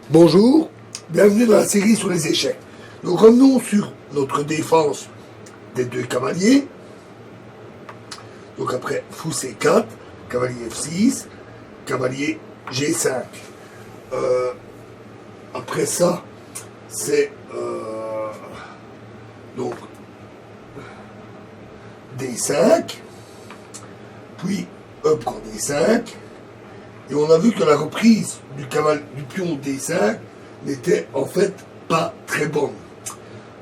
Bonjour, bienvenue dans la série sur les échecs. Nous revenons sur notre défense des deux cavaliers. Donc après fou C4, cavalier F6, cavalier G5. Après ça, c'est donc D5, puis E prend D5, et on a vu que la reprise du pion D5 n'était en fait pas très bonne.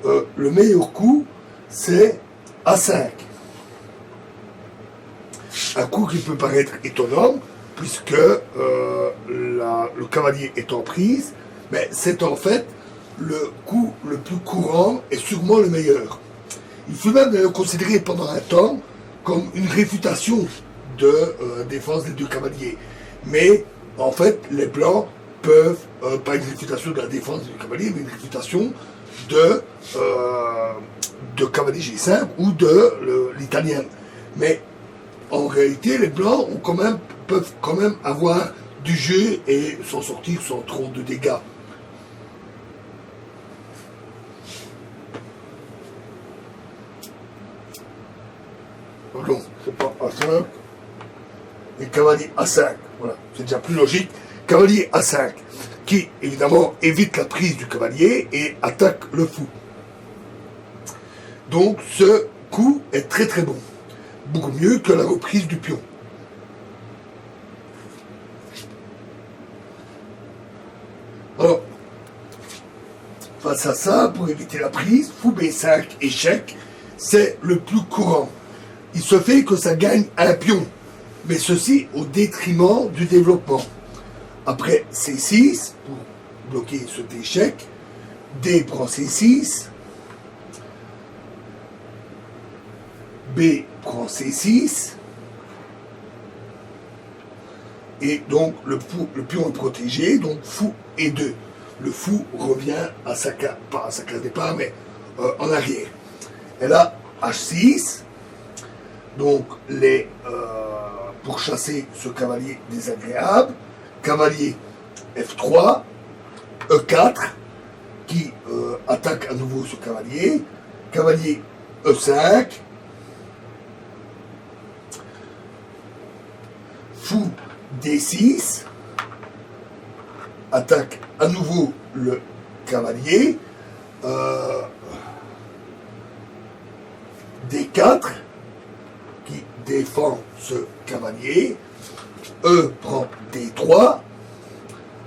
Le meilleur coup, c'est A5. Un coup qui peut paraître étonnant, puisque le cavalier est en prise, mais c'est en fait le coup le plus courant et sûrement le meilleur. Il fut même considéré pendant un temps comme une réfutation de défense des deux cavaliers. Mais en fait, les blancs peuvent, pas une réfutation de la défense du cavalier, mais une réfutation de cavalier G5 ou de l'italien. Mais en réalité, les blancs peuvent quand même avoir du jeu et s'en sortir sans trop de dégâts. Pardon, c'est pas A5. Et cavalier A5. Voilà, c'est déjà plus logique. Cavalier A5, qui évidemment évite la prise du cavalier et attaque le fou. Donc ce coup est très très bon. Beaucoup mieux que la reprise du pion. Alors, face à ça, pour éviter la prise, fou B5, échec, c'est le plus courant. Il se fait que ça gagne un pion, mais ceci au détriment du développement. Après C6, pour bloquer cet échec, D prend C6, B prend C6, et donc le pion est protégé, donc fou et 2. Le fou revient à sa case, pas à sa case départ, mais en arrière. Et là, H6, donc pour chasser ce cavalier désagréable, cavalier F3, E4, qui attaque à nouveau ce cavalier, cavalier E5, fou D6, attaque à nouveau le cavalier, D4, qui défend ce cavalier, E prend D3,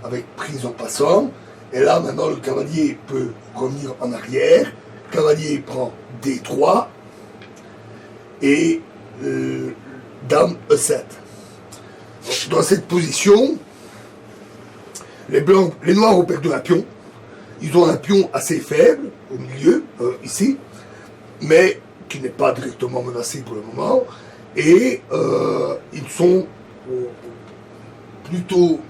avec prise en passant, et là maintenant le cavalier peut revenir en arrière, cavalier prend D3, et dame E7. Dans cette position, les noirs ont perdu un pion. Ils ont un pion assez faible au milieu, ici, mais qui n'est pas directement menacé pour le moment. Et ils sont plutôt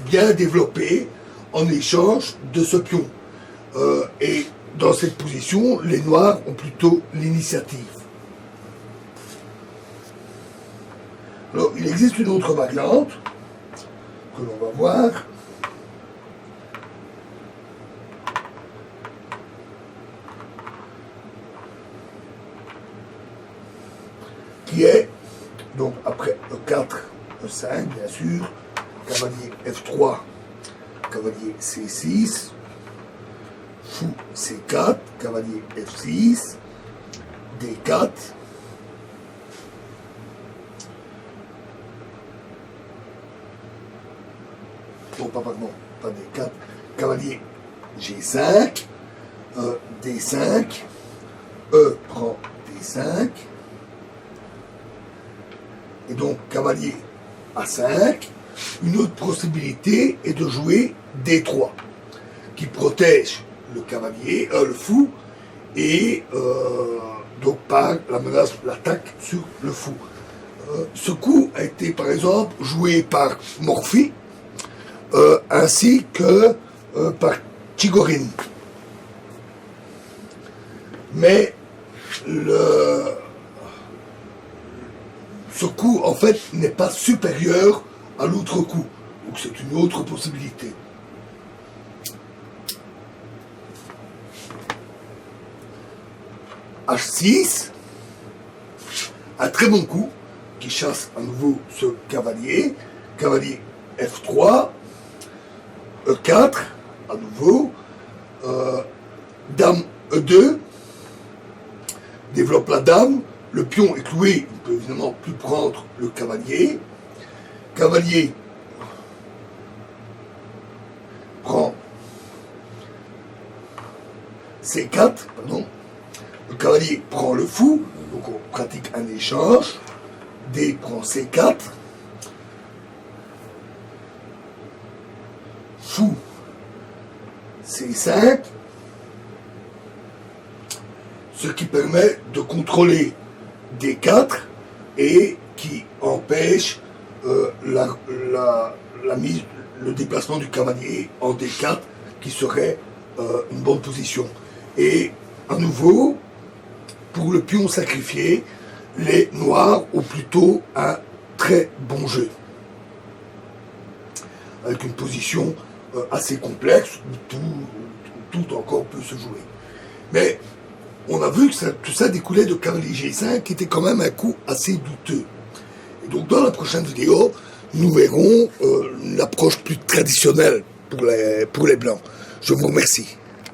bien développés en échange de ce pion. Et dans cette position, les noirs ont plutôt l'initiative. Alors, il existe une autre variante que l'on va voir. Qui est, donc après E4, E5, bien sûr, cavalier F3, cavalier C6, fou C4, cavalier F6, D4, pas D4, cavalier G5, D5, E prend D5, et donc cavalier A5. Une autre possibilité est de jouer D3, qui protège le cavalier, le fou, et donc par la menace de l'attaque sur le fou. Ce coup a été par exemple joué par Morphy, ainsi que par Chigorin. Mais ce coup, en fait, n'est pas supérieur à l'autre coup. Donc c'est une autre possibilité. H6, un très bon coup qui chasse à nouveau ce cavalier, cavalier F3, E4, à nouveau, dame E2, développe la dame, le pion est cloué, il ne peut évidemment plus prendre le cavalier, cavalier prend C4, pardon, le cavalier prend le fou, donc on pratique un échange, D prend C4, fou C5, ce qui permet de contrôler D4 et qui empêche la mise, le déplacement du cavalier en D4 qui serait une bonne position. Et à nouveau, pour le pion sacrifié, les noirs ont plutôt un très bon jeu. Avec une position assez complexe où tout encore peut se jouer. Mais on a vu que tout ça découlait de cavalier G5 qui était quand même un coup assez douteux. Et donc dans la prochaine vidéo, nous verrons l'approche plus traditionnelle pour les blancs. Je vous remercie.